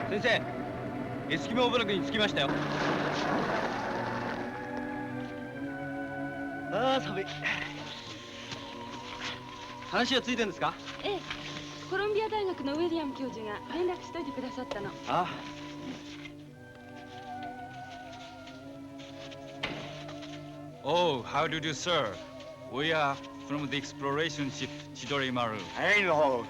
先生、エスキモー部落に着きましたよ。ああ、寒い。話はついてるんですか？ええ、コロンビア大学のウィリアム教授が連絡しといてくださったの。ああ。Oh, how do you do, sir? We are from the exploration ship Chidorimaru. I know. Out!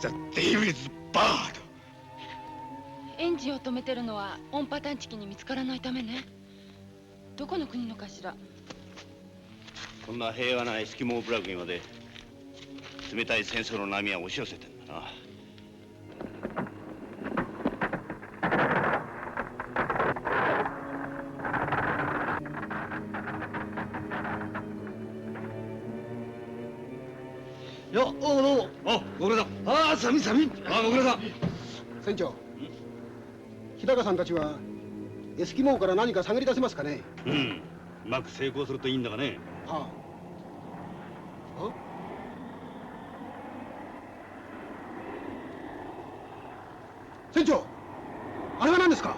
The devil's bird. エンジンを止めてるのは音波探知機に見つからないためね。どこの国のかしら。こんな平和なエスキモー部落にまで冷たい戦争の波は押し寄せてんだな。よっ、どうも。ご苦労さん。ああ、寒い。ご苦労さん。船長、日高さんたちはエスキモーから何か探り出せますかね？うん。うまく成功するといいんだがね。はあ。船長、あれは何ですか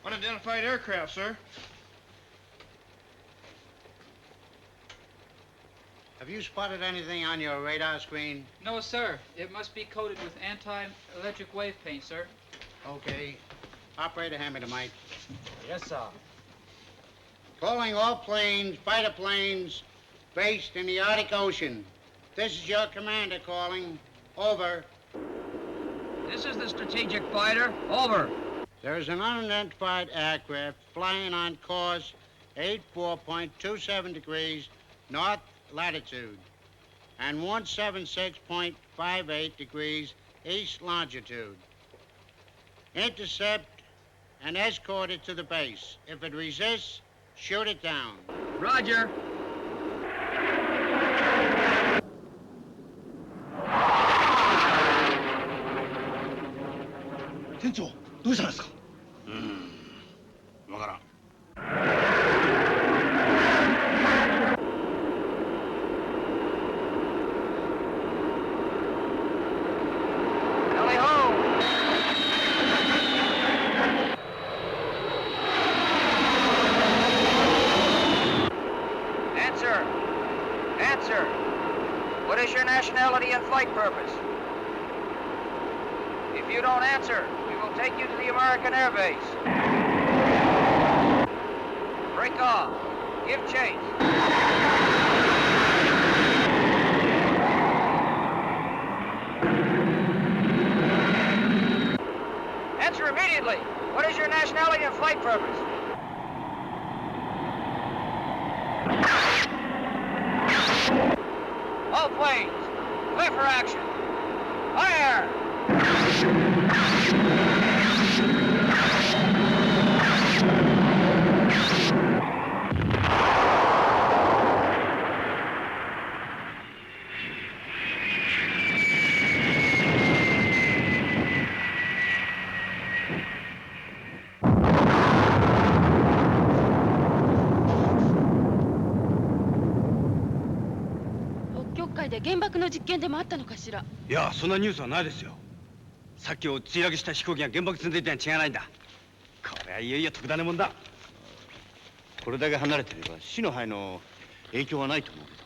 ？Unidentified aircraft, sir. Have you spotted anything on your radar screen? No, sir. It must be coated with anti-electric wave paint, sir. Okay. Operator, hand me the mic. Yes, sir. Calling all planes, fighter planes, based in the Arctic Ocean. This is your commander calling. Over. This is the strategic fighter. Over. There is an unidentified aircraft flying on course 84.27 degrees north latitude and 176.58 degrees east longitude. Intercept and escort it to the base. If it resists, shoot it down. Roger. 船長、どうしたんですか？わからん。Belly ho! Answer. What is your nationality and flight purpose? If you don't answer, we will take you to the American Air Base. Break off. Give chase. Answer immediately. What is your nationality and flight purpose? All planes, clear for action. Fire!原爆の実験でもあったのかしら。いや、そんなニュースはないですよ。さっきを墜落した飛行機が原爆積んでいたに違いないんだ。これはいよいよ特ダネもんだ。これだけ離れてれば死の灰の影響はないと思うけど。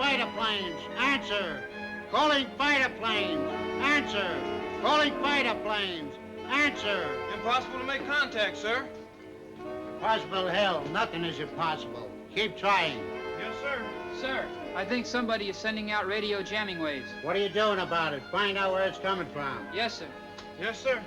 fighter planes. Answer. Calling fighter planes. Answer. Calling fighter planes. Answer. Impossible to make contact, sir. Possible hell. Nothing is impossible. Keep trying. Yes, sir. Sir, I think somebody is sending out radio jamming waves. What are you doing about it? Find out where it's coming from. Yes, sir. Yes, sir.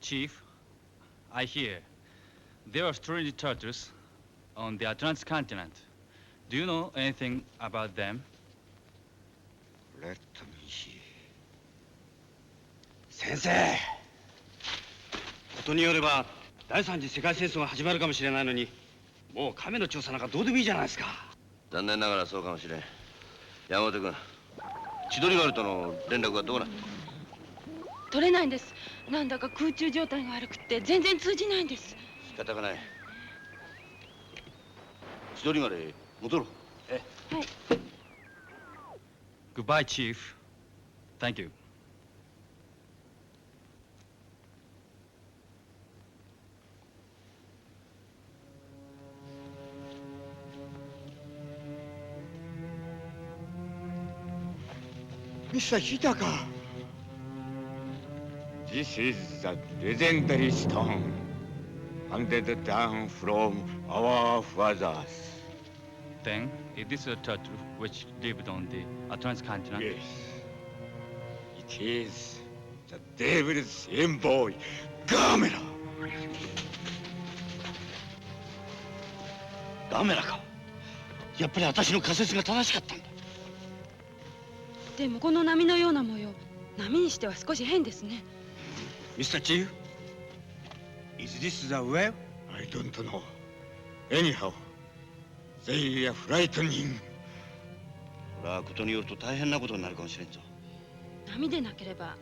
Chief, I hear there are strange turtles on the Atlantic continent. Do you know anything about them? Let me see. 先生、ことによれば第三次世界戦争が始まるかもしれないのに、もう亀の調査なんかどうでもいいじゃないですか。残念ながらそうかもしれん。山本君、千鳥丸との連絡はどうなの？取れないんです。なんだか空中状態が悪くて全然通じないんです。仕方がない。千鳥丸へ戻ろう。はい。Goodbye, Chief. Thank you. Mr. Hitaka. This is the legendary stone handed down from our fathers. Then, it is a turtle which lived on the Atlantic continent. Yes. It is the devil's envoy, Gamera. ガメラか。やっぱり私の仮説が正しかったんだ。でもこの波のような模様、波にしては少し変ですね。Mr. Chief, is this the whale? I don't know. Anyhow, they are frightening. これはことによると大変なことになるかもしれんぞ。波でなければ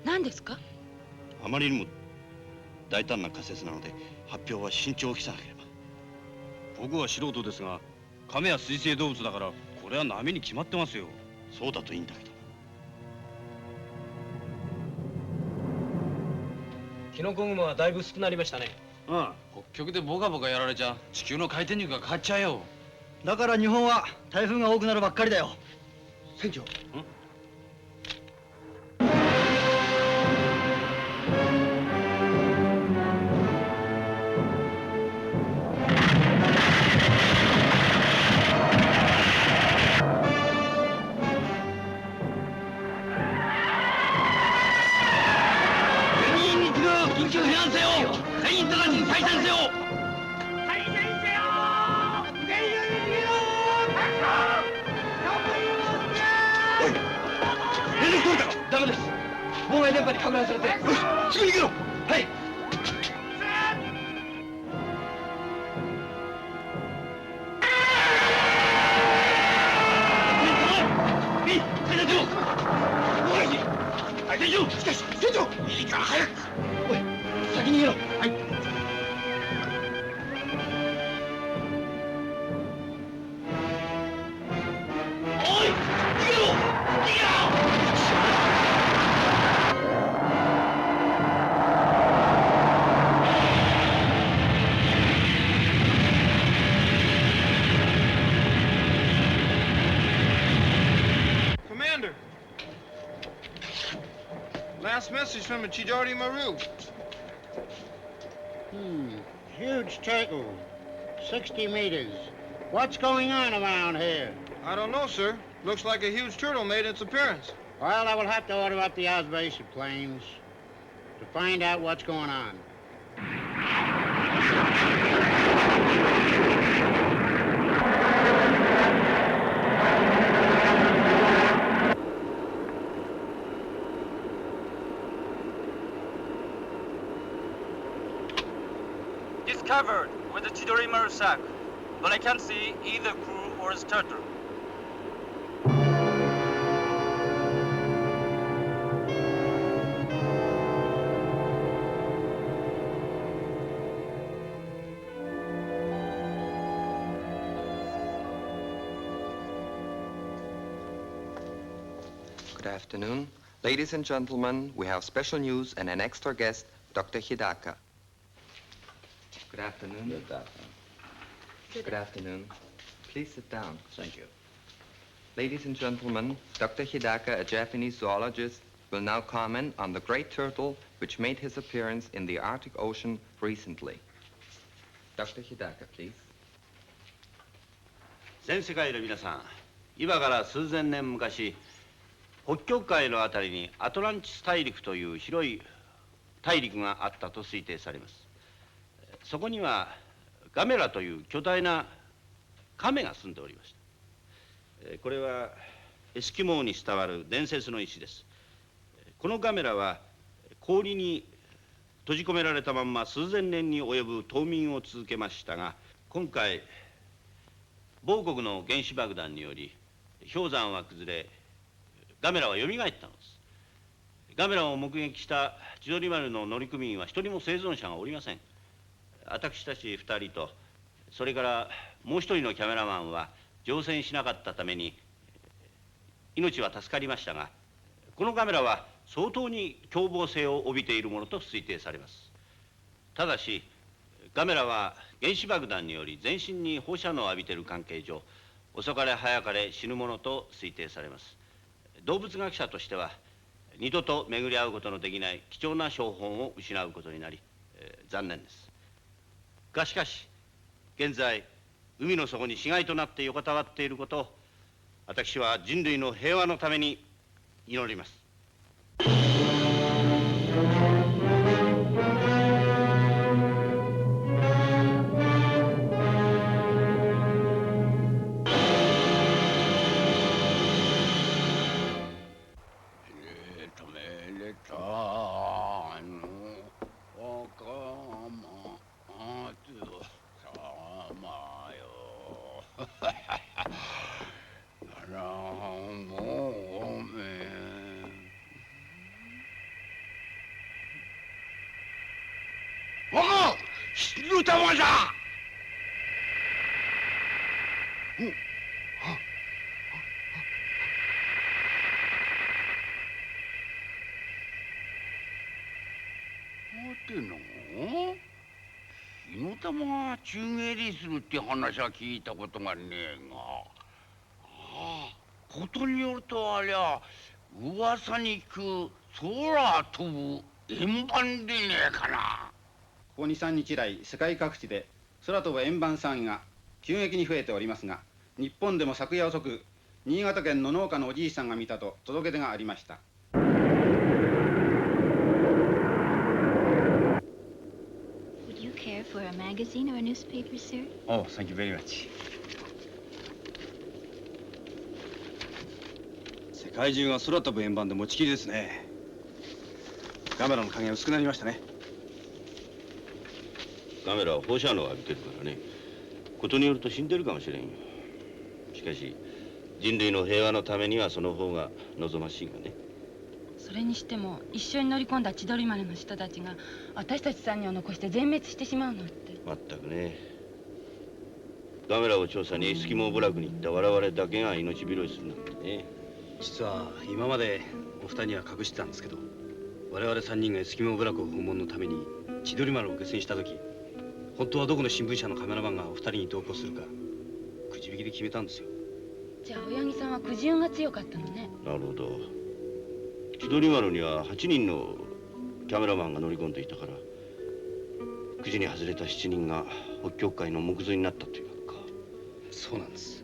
何ですか？あまりにも大胆な仮説なので発表は慎重を期さなければ。僕は素人ですが、亀は水生動物だからこれは波に決まってますよ。そうだといいんだけど。キノコ雲はだいぶ薄くなりましたね。北極でボカボカやられちゃ地球の回転軸が変わっちゃうよ。だから日本は台風が多くなるばっかりだよ。船長。緊急避難せよ。全員直ちに退散せよ。連絡取れたか？ダメです。妨害電波に拡大されて。よし、すぐ逃げろ。はい。しかし、船長！いいから早く！おい、先に逃げろ。はい。おい、逃げろ！逃げろ！ Commander! Last message from a Chidori Maru. Huge turtle. 60 meters. What's going on around here? I don't know, sir. Looks like a huge turtle made its appearance. Well, I will have to order up the observation planes to find out what's going on. Discovered with the Chidori Maru sack, but I can't see either crew or its turtle. Good afternoon. Ladies and gentlemen, we have special news and an extra guest, Dr. Hidaka. Good afternoon. Good afternoon. Good afternoon. Please sit down. Thank you. Ladies and gentlemen, Dr. Hidaka, a Japanese zoologist, will now comment on the great turtle which made his appearance in the Arctic Ocean recently. Dr. Hidaka, please. 全世界の皆さん、今から数千年昔、北極海のあたりにアトランティス大陸という広い大陸があったと推定されます。そこにはガメラという巨大な亀が住んでおりました。これはエスキモーに伝わる伝説の石です。このガメラは氷に閉じ込められたまんま数千年に及ぶ冬眠を続けましたが、今回某国の原子爆弾により氷山は崩れ、ガメラはよみがえったのです。ガメラを目撃した千鳥丸の乗組員は一人も生存者がおりません。私たち2人と、それからもう一人のキャメラマンは乗船しなかったために命は助かりましたが、このガメラは相当に凶暴性を帯びているものと推定されます。ただしガメラは原子爆弾により全身に放射能を浴びている関係上、遅かれ早かれ死ぬものと推定されます。動物学者としては二度と巡り合うことのできない貴重な標本を失うことになり、残念です。がしかし現在海の底に死骸となって横たわっていることを、私は人類の平和のために祈ります。死ぬ玉じゃ。待ての、火の玉が宙返りするって話は聞いたことがねえが、ことによるとありゃ噂に聞く空飛ぶ円盤でねえかな。ここ 2、3日来、世界各地で空飛ぶ円盤騒ぎが急激に増えておりますが、日本でも昨夜遅く、新潟県の農家のおじいさんが見たと届け出がありました。Would you care for a magazine or a newspaper, sir? Oh, thank you very much. 世界中が空飛ぶ円盤で持ちきりですね。ガメラの影薄くなりましたね。ガメラは放射能を浴びてるからね、ことによると死んでるかもしれんよ。しかし人類の平和のためにはその方が望ましいがね。それにしても一緒に乗り込んだ千鳥丸の人たちが私たち3人を残して全滅してしまうなんて。まったくね。ガメラを調査にエスキモー部落に行った我々だけが命拾いするなんてね。実は今までお二人には隠してたんですけど、我々3人がエスキモー部落を訪問のために千鳥丸を下船した時、本当はどこの新聞社のカメラマンがお二人に同行するかくじ引きで決めたんですよ。じゃあ親木さんはくじ運が強かったのね。なるほど。千鳥丸には8人のキャメラマンが乗り込んでいたから、くじに外れた7人が北極海の木造になったというわけか。そうなんです。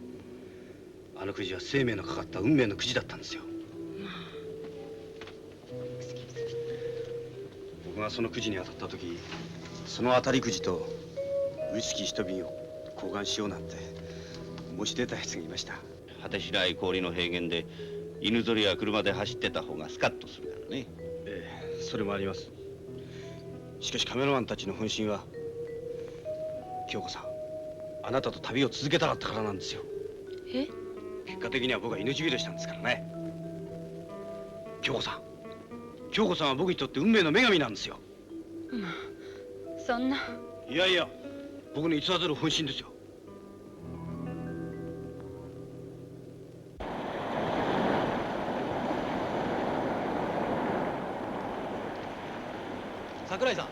あのくじは生命のかかった運命のくじだったんですよ。僕がそのくじに当たった時、その当たりくじとウイスキー一瓶を交換しようなんて申し出たやつがいました。果てしない氷の平原で犬ぞりや車で走ってた方がスカッとするからね。ええ、それもあります。しかしカメラマンたちの本心は京子さん、あなたと旅を続けたかったからなんですよ。え？結果的には僕は命拾いしたんですからね。京子さん、京子さんは僕にとって運命の女神なんですよ。そんな。いやいや、僕の偽らざる本心ですよ。桜井さん、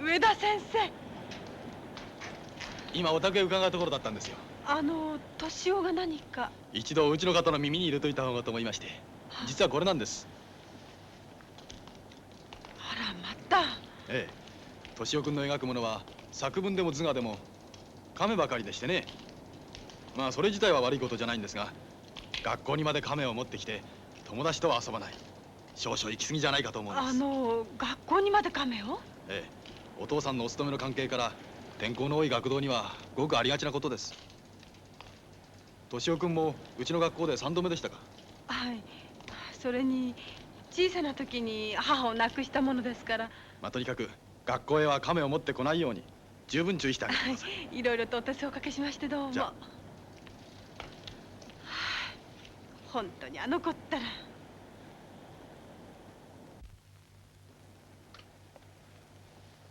上田先生。今お宅へ伺うところだったんですよ。敏夫が何か。一度うちの方の耳に入れといた方がと思いまして。実はこれなんです。あら、また。ええ、敏夫君の描くものは作文でも図画でも亀ばかりでしてね。まあそれ自体は悪いことじゃないんですが、学校にまで亀を持ってきて友達とは遊ばない、少々行き過ぎじゃないかと思うんです。学校にまで亀を？ええ、お父さんのお勤めの関係から天候の多い学童にはごくありがちなことです。敏夫君もうちの学校で3度目でしたか？はい。それに小さな時に母を亡くしたものですから。まあとにかく学校へは亀を持ってこないように十分注意してあげてください。いろいろとお手数をおかけしましてどうも。本当にあの子ったら。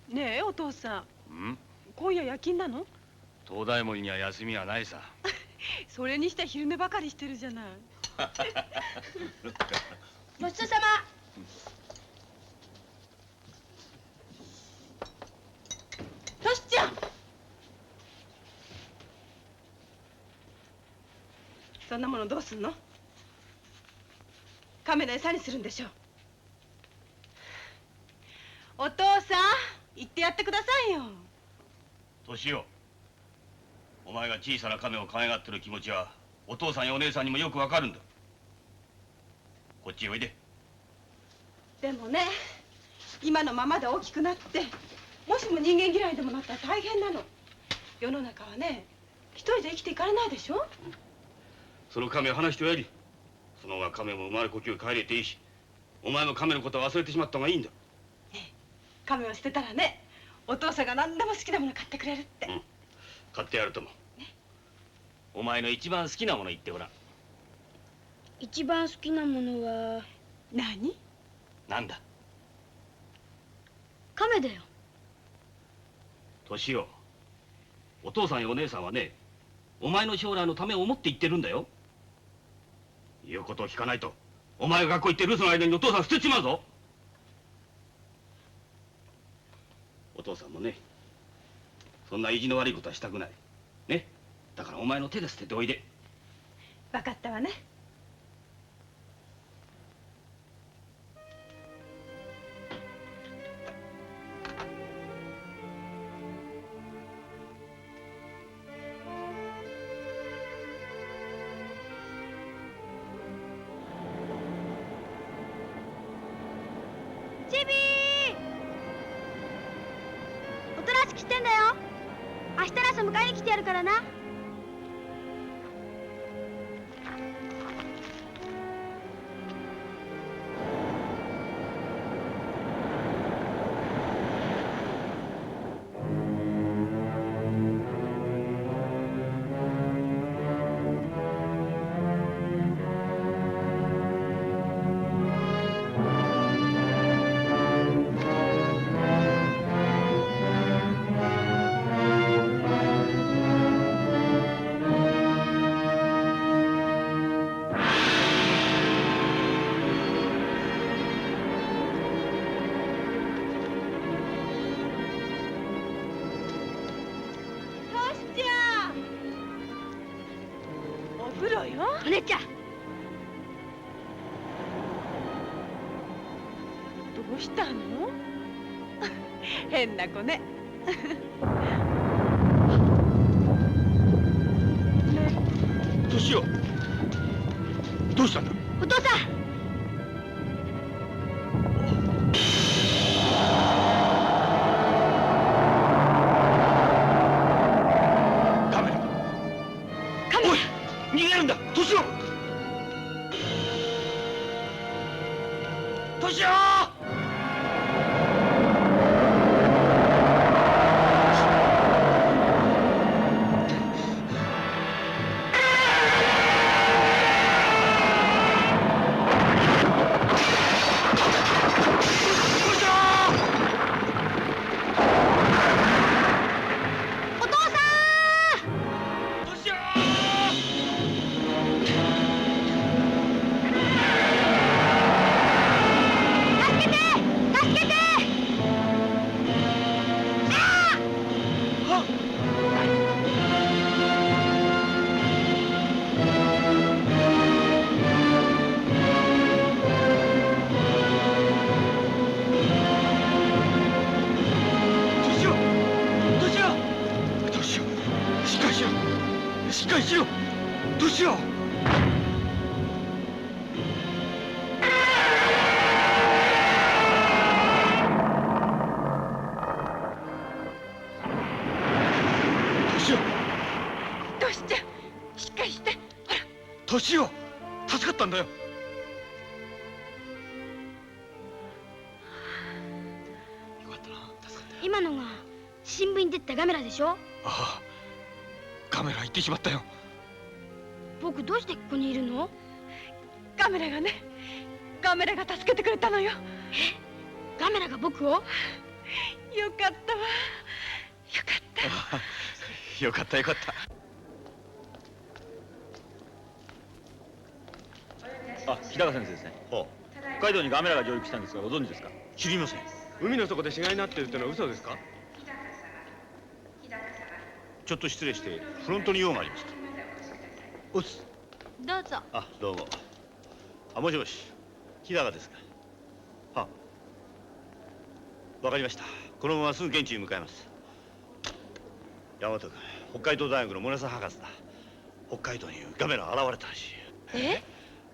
ねえお父さん、今夜夜勤なの？東大森には休みはないさ。それにしては昼寝ばかりしてるじゃない。ごちそうさま。トシちゃん。そんなものどうすんの？亀の餌にするんでしょう。お父さん、言ってやってくださいよ。敏夫、お前が小さな亀を可愛がってる気持ちはお父さんやお姉さんにもよくわかるんだ。こっちへおいで。でもね、今のままで大きくなってもしも人間嫌いでもなったら大変なの。世の中はね、一人で生きていかれないでしょ。その亀を離しておやり。その方が亀も生まれ故郷へ帰れていいし、お前も亀のことは忘れてしまった方がいいんだ。亀を捨てたらね、お父さんが何でも好きなもの買ってくれるって。買ってやるとも。お前の一番好きなもの言ってごらん。一番好きなものは何？なんだ？亀だよ。敏夫、お父さんやお姉さんはね、お前の将来のためを思って言ってるんだよ。言うことを聞かないと、お前が学校行って留守の間にお父さん捨てちまうぞ。お父さんもね、そんな意地の悪いことはしたくない。ね。だからお前の手で捨てておいで。分かったわね。チビー！おとなしくしてんだよ。明日の朝迎えに来てやるからな。お姉ちゃん。どうしたの？変な子ね。ね、逃げるんだ。年を年をしっかりしろ。年をどうしちゃしっかりして。ほら年を助かったんだよ。今のが新聞に出てたガメラでしょ。ああ、カメラ行ってしまったよ。僕どうしてここにいるの？ガメラがね、ガメラが助けてくれたのよ。ガメラが僕を？よかったわ、よかった。よかったよかった。あ、日高先生ですね。北海道にガメラが上陸したんですが、ご存知ですか？知りません。海の底で死骸になってるってのは嘘ですか？ちょっと失礼してフロントに用があります。おつ。どうぞ。あ、どうも。あ、もしもし、日高ですか？は。わかりました。このまますぐ現地に向かいます。山本君、北海道大学の宗佐博士だ。北海道にガメラが現れたらしい。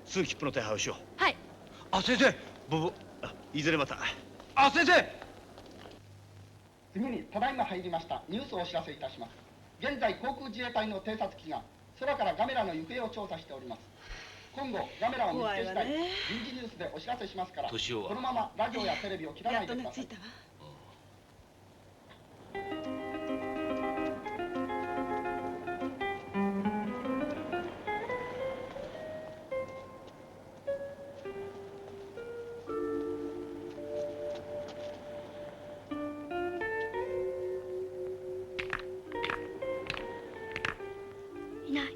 すぐ切符の手配をしよう。はい。あ、先生。いずれまた。あ、先生。次にただいま入りましたニュースをお知らせいたします。現在航空自衛隊の偵察機が空からガメラの行方を調査しております。今後ガメラを見つけ次第臨時ニュースでお知らせしますから、このままラジオやテレビを切らないでください。いない。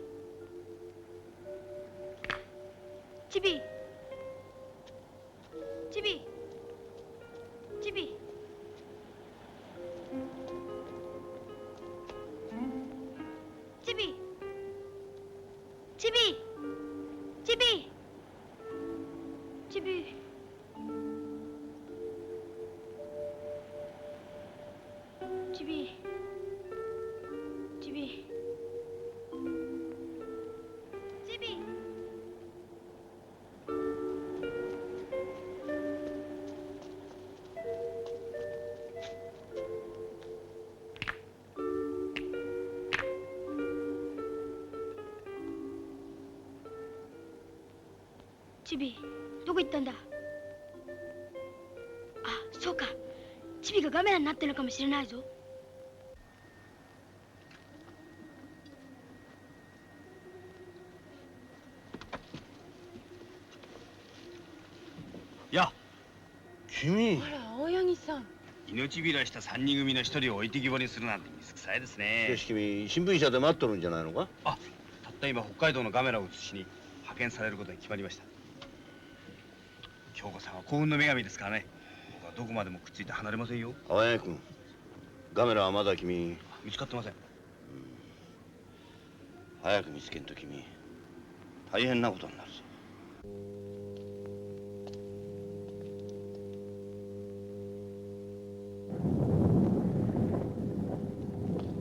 チビチビチビチビチビチビチビチビチビチビチビどこ行ったんだ？あ、そうか。チビがガメラになってるのかもしれないぞ。や、君。あら、青柳さん。命拾いした3人組の1人を置いてきぼりにするなんて水臭いですね。よし、君、新聞社で待っとるんじゃないのか？あ、たった今北海道のガメラを映しに派遣されることに決まりました。京子さんは幸運の女神ですからね。僕はどこまでもくっついて離れませんよ。青柳君、ガメラはまだ君見つかってません。早く見つけんと君大変なことになるぞ。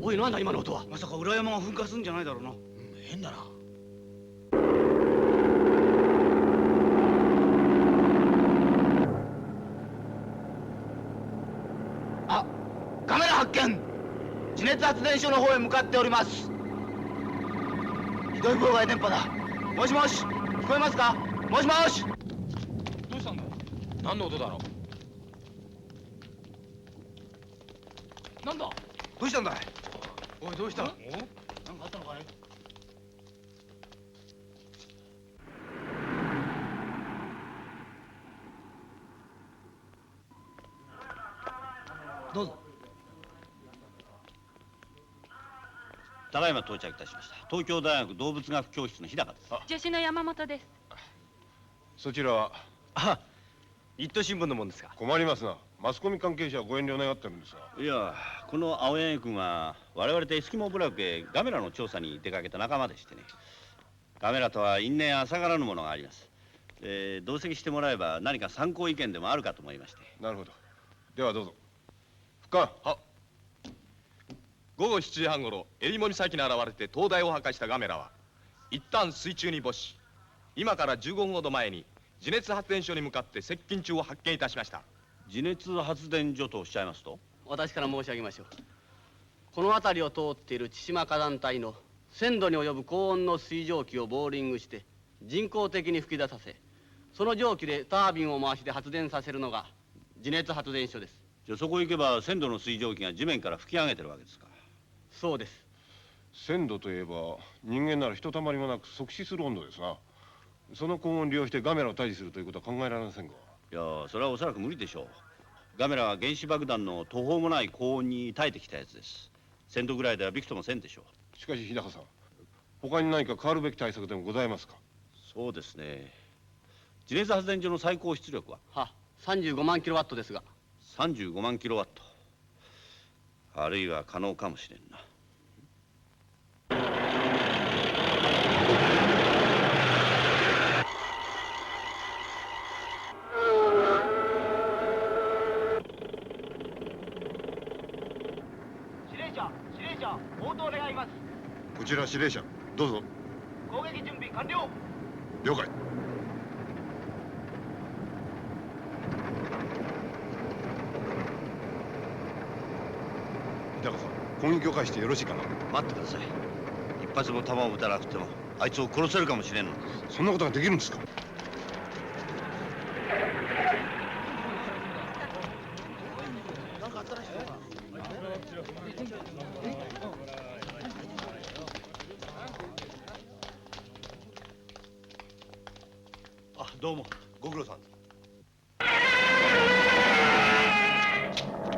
おい、なんだ今の音は。まさか裏山が噴火するんじゃないだろうな。変だな。あ、カメラ発見。地熱発電所の方へ向かっております。ひどい妨害電波だ。もしもし、聞こえますか？もしもし。どうしたんだ？何の音だろう？なんだ？どうしたんだい？おい、どうした？なんかあったのかい？どうぞ。ただいま到着いたしました。東京大学動物学教室の日高です。助手の山本です。そちらは？あ、一都新聞のもんですか？困りますな。マスコミ関係者はご遠慮願ってるんですが。いや、この青柳君は我々とエスキモー部落へガメラの調査に出かけた仲間でしてね。ガメラとは因縁浅からぬものがあります。同席してもらえば何か参考意見でもあるかと思いまして。なるほど。ではどうぞ。副官。は。午後7時半頃、襟裳岬に現れて灯台を破壊したガメラは一旦水中に没し、今から15分ほど前に地熱発電所に向かって接近中を発見いたしました。地熱発電所とおっしゃいますと？私から申し上げましょう。この辺りを通っている千島火山帯の1000度に及ぶ高温の水蒸気をボーリングして人工的に吹き出させ、その蒸気でタービンを回して発電させるのが地熱発電所です。じゃあそこへ行けば1000度の水蒸気が地面から吹き上げてるわけですか？そうです。1000度といえば人間ならひとたまりもなく即死する温度ですな。その高温を利用してガメラを退治するということは考えられませんが。いや、それはおそらく無理でしょう。ガメラは原子爆弾の途方もない高温に耐えてきたやつです。1000度ぐらいではびくともせんでしょう。しかし日高さん、他に何か変わるべき対策でもございますか？そうですね。地熱発電所の最高出力は？は、35万キロワットですが。35万キロワット。あるいは可能かもしれんな。司令者、応答願います。こちら司令者、どうぞ。攻撃準備完了。了解。日高さん、攻撃を開始してよろしいかな？待ってください。一発も弾を撃たなくてもあいつを殺せるかもしれんのです。そんなことができるんですか？あ、どうもご苦労さん。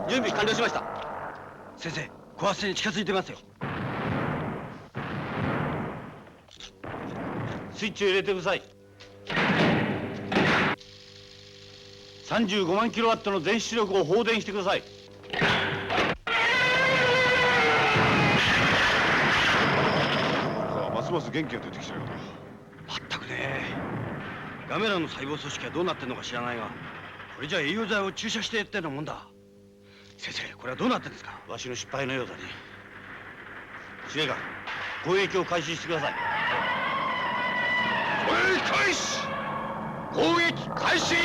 準備完了しました。先生、高圧線に近づいてますよ。スイッチを入れてください。35万キロワットの全出力を放電してください。ますます元気が出てきちゃうよな。まったくね。ガメラの細胞組織はどうなってんのか知らないが、これじゃ栄養剤を注射してやったようなもんだ。先生、これはどうなってんですか？わしの失敗のようだね。司令官、攻撃を開始してください。攻撃開始！攻撃開始！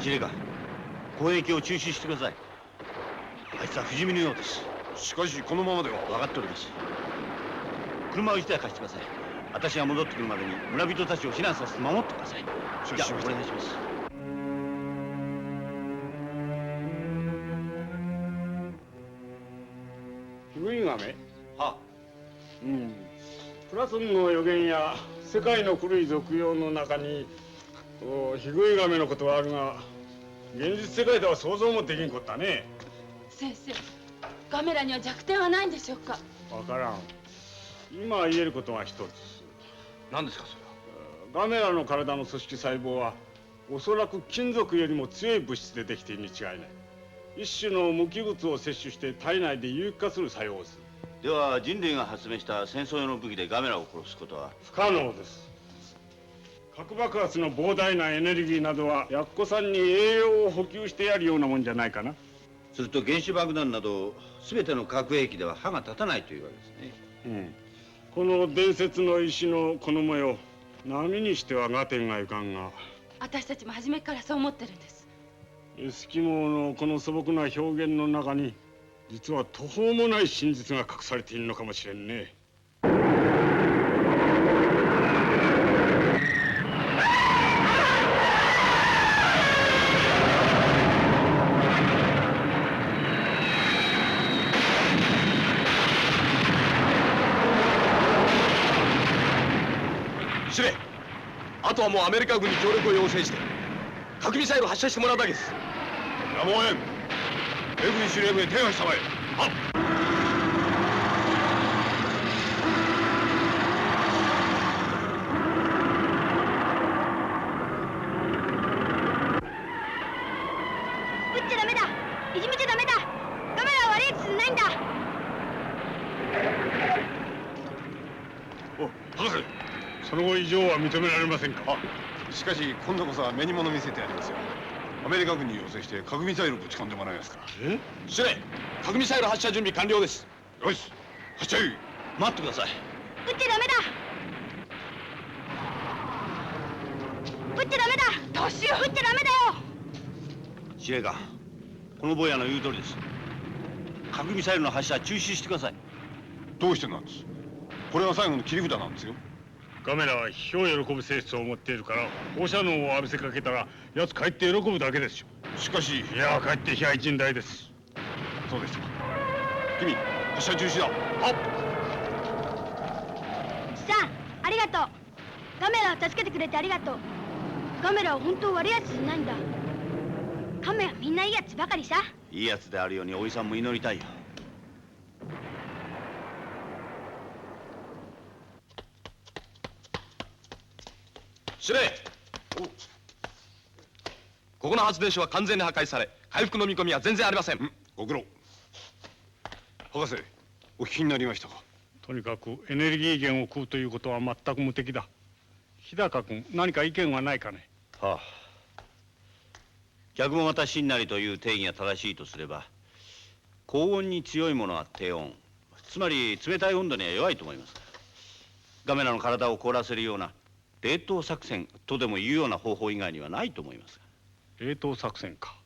司令官、攻撃を中止してください。あいつは不死身のようです。しかしこのままでは。分かっております。車を一台貸してください。私が戻ってくるまでに村人たちを避難させて守ってください。じゃあお願いします。ヒグイガメ。はプラトンの予言や世界の古い俗語の中にヒグイガメのことはあるが、現実世界では想像もできんことだね。先生、ガメラには弱点はないんでしょうか？わからん。今言えることが一つ。何ですかそれは？ガメラの体の組織細胞はおそらく金属よりも強い物質でできているに違いない。一種の無機物を摂取して体内で有機化する作用をする。では人類が発明した戦争用の武器でガメラを殺すことは？不可能です。核爆発の膨大なエネルギーなどはヤッコさんに栄養を補給してやるようなもんじゃないかな。すると原子爆弾など全ての核兵器では歯が立たないというわけですね。この伝説の石のこの模様、波にしては合点がいかんが、私たちも初めからそう思ってるんです。エスキモーのこの素朴な表現の中に実は途方もない真実が隠されているのかもしれんね。司令、あとはもうアメリカ軍に協力を要請して核ミサイルを発射してもらうだけです。やむを得ん。レフリ司令部へ手配したまえ。はっ。撃っちゃダメだ。いじめちゃダメだ。ガメラは悪いやつじゃないんだ。お、博士。その後以上は認められませんか？しかし今度こそは目に物見せてやりますよ。アメリカ軍に要請して核ミサイルをぶち込んでもらいますから。司令、核ミサイル発射準備完了です。よし、発射。待ってください。撃っちゃダメだ。撃っちゃダメだ。年を撃っちゃダメだよ。司令官、この坊やの言う通りです。核ミサイルの発射中止してください。どうしてなんです？これが最後の切り札なんですよ。ガメラは火を喜ぶ性質を持っているから放射能を浴びせかけたら奴帰って喜ぶだけですよ。しかし、いや、帰って火は一台です。そうですか。君、発射中止だ。はっ。さん、ありがとう。ガメラを助けてくれてありがとう。ガメラは本当悪いやつじゃないんだ。カメはみんないいやつばかりさ。いいやつであるようにおじさんも祈りたいよ。司令、ここの発電所は完全に破壊され、回復の見込みは全然ありません。ご苦労。博士、お聞きになりましたか？とにかくエネルギー源を食うということは全く無敵だ。日高君、何か意見はないかね？はあ。逆もまた真なりという定義が正しいとすれば、高温に強いものは低温、つまり冷たい温度には弱いと思います。ガメラの体を凍らせるような冷凍作戦とでもいうような方法以外にはないと思います。冷凍作戦か。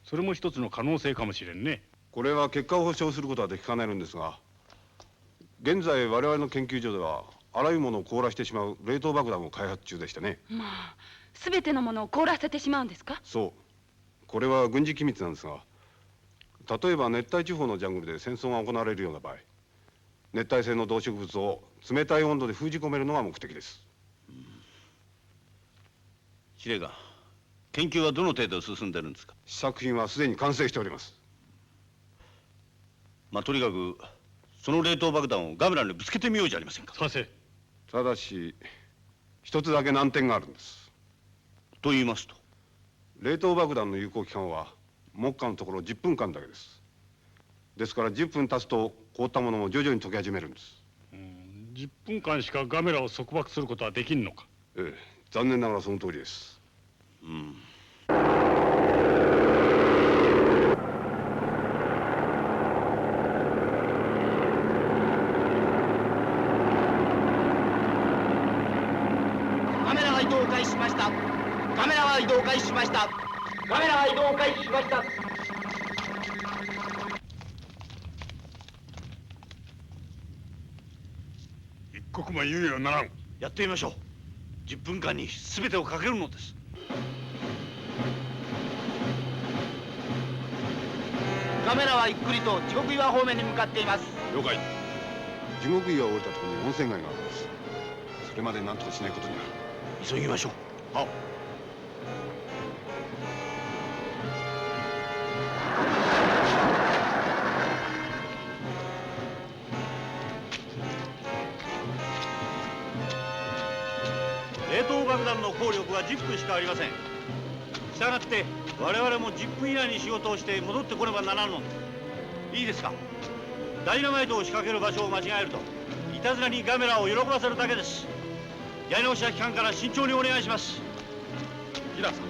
それも一つの可能性かもしれんね。これは結果を保証することはできかねるんですが、現在我々の研究所ではあらゆるものを凍らしてしまう冷凍爆弾を開発中でしてね。まあ、全てのものを凍らせてしまうんですか？そう。これは軍事機密なんですが、例えば熱帯地方のジャングルで戦争が行われるような場合、熱帯性の動植物を冷たい温度で封じ込めるのが目的です。司令官、研究はどの程度進んでるんですか？試作品はすでに完成しております。まあとにかくその冷凍爆弾をガメラにぶつけてみようじゃありませんか。させ。ただし一つだけ難点があるんです。と言いますと？冷凍爆弾の有効期間は目下のところ10分間だけです。ですから10分経つと凍ったものも徐々に溶け始めるんです。10分間しかガメラを束縛することはできんのか？ええ、残念ながらその通りです。カメラは移動開始しました。カメラは移動開始しました。カメラは移動開始しました。刻も猶予ならん。やってみましょう。10分間に全てをかけるのです。カメラはゆっくりと地獄岩方面に向かっています。了解。地獄岩を降りたところに温泉街があります。それまで何とかしないことには。急ぎましょう。はっ。冷凍爆弾の効力は10分しかありません。したがって我々も10分以内に仕事をして戻ってこねばならんのです。いいですか。ダイナマイトを仕掛ける場所を間違えるといたずらにガメラを喜ばせるだけです。やり直しは期間から慎重にお願いします。ギラーさ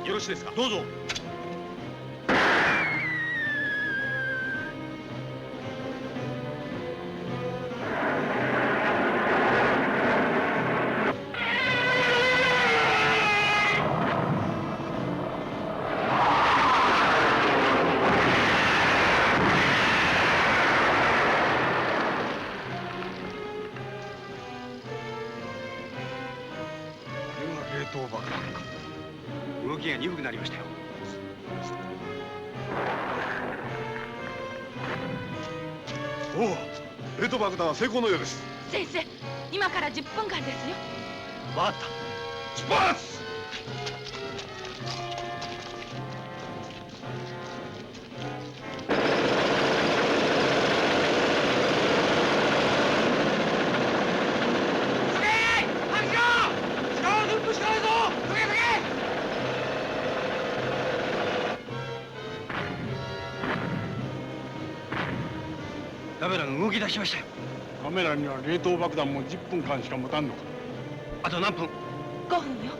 ん、よろしいですか。どうぞ。動きが鈍くなりましたよ。おお、冷凍爆弾は成功のようです。先生、今から10分間ですよ。わかった。出発。カメラが動き出しましたよ。カメラには冷凍爆弾も10分間しか持たんのか。あと何分？5分よ。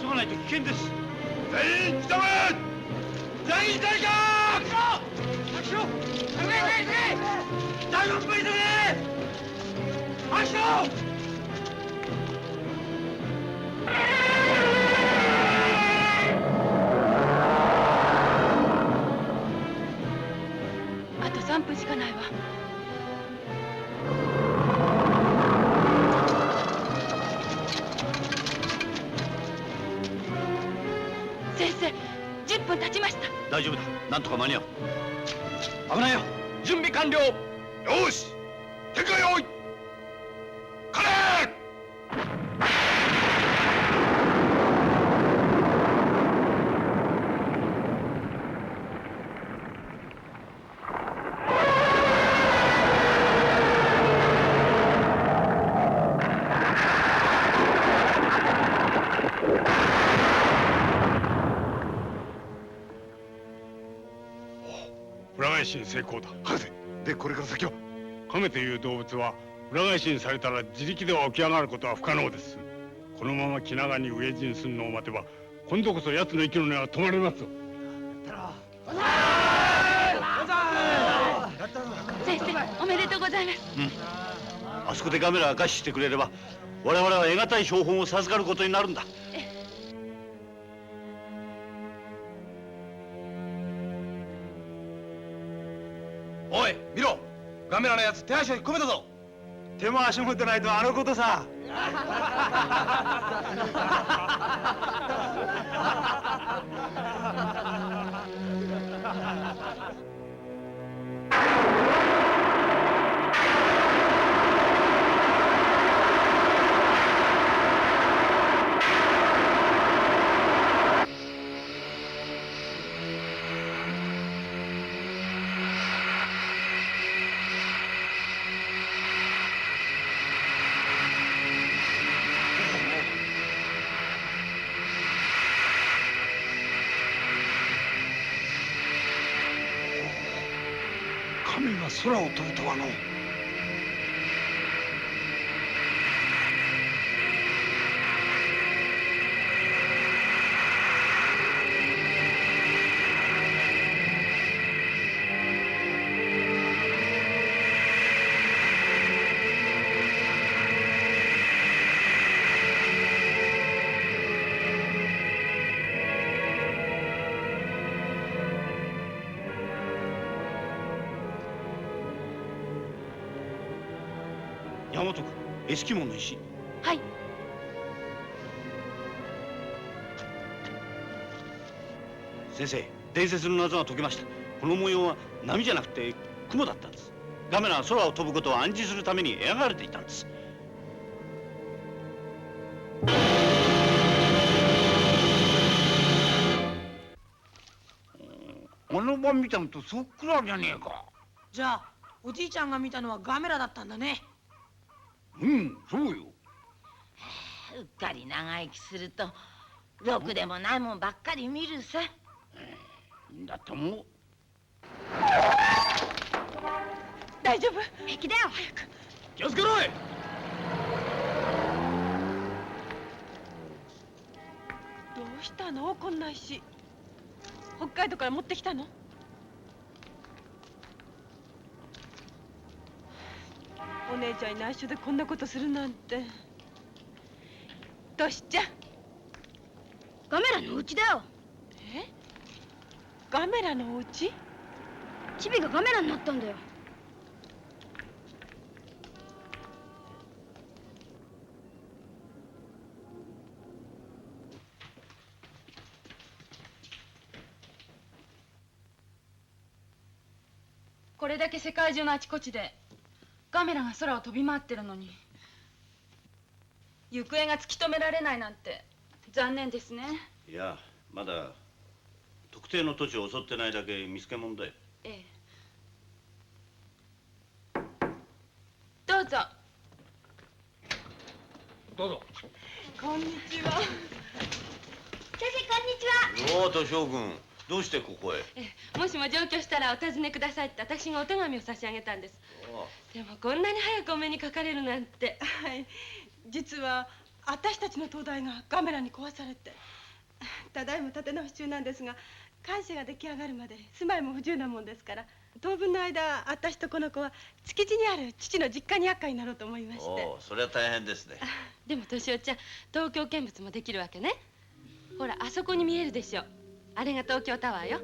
急がないと危険です。全員北め。全員大か。アクション。第4分急げ。アクション。あと3分しかないわ。先生、10分経ちました。大丈夫だ。なんとか間に合う。危ないよ。準備完了。よし、展開用意。カレー。裏返しに成功だ。博士、でこれから先は。亀という動物は裏返しにされたら自力では起き上がることは不可能です。このまま気長に飢え死にするのを待てば今度こそ奴の息の根は止まりますぞ。先生、おめでとうございます。あそこでガメラが餓死してくれれば我々は得難い標本を授かることになるんだ。おい、見ろ。ガメラのやつ手足を引っ込めたぞ。手も足も出ないとあのことさ。亀が空を飛ぶとはの。本君、エスキモの石。はい。先生、伝説の謎が解けました。この模様は波じゃなくて雲だったんです。ガメラは空を飛ぶことを暗示するために描かれていたんです。あの晩見たのとそっくらじゃねえか。じゃあおじいちゃんが見たのはガメラだったんだね。うん、そうよ。うっかり長生きするとろくでもないもんばっかり見るさ。だと思う。大丈夫？平気だよ。早く。気をつけろい。どうしたのこんな石。北海道から持ってきたの？お姉ちゃんに内緒でこんなことするなんて。トシちゃん。ガメラのお家だよ。え？ガメラのお家？チビがガメラになったんだよ。これだけ世界中のあちこちでガメラが空を飛び回ってるのに行方が突き止められないなんて残念ですね。いや、まだ特定の土地を襲ってないだけ見つけもんだよ。ええ。どうぞ。どうぞ。こんにちは。先生こんにちは。おお、敏夫君、どうしてここへ？もしも上京したらお尋ねくださいって私がお手紙を差し上げたんです。でもこんなに早くお目にかかれるなんて。はい、実は私たちの灯台がガメラに壊されてただいま建て直し中なんですが、官舎が出来上がるまで住まいも不自由なもんですから、当分の間私とこの子は築地にある父の実家に厄介になろうと思いまして。おお、それは大変ですね。でも敏夫ちゃん、東京見物もできるわけね。ほらあそこに見えるでしょ。あれが東京タワーよ。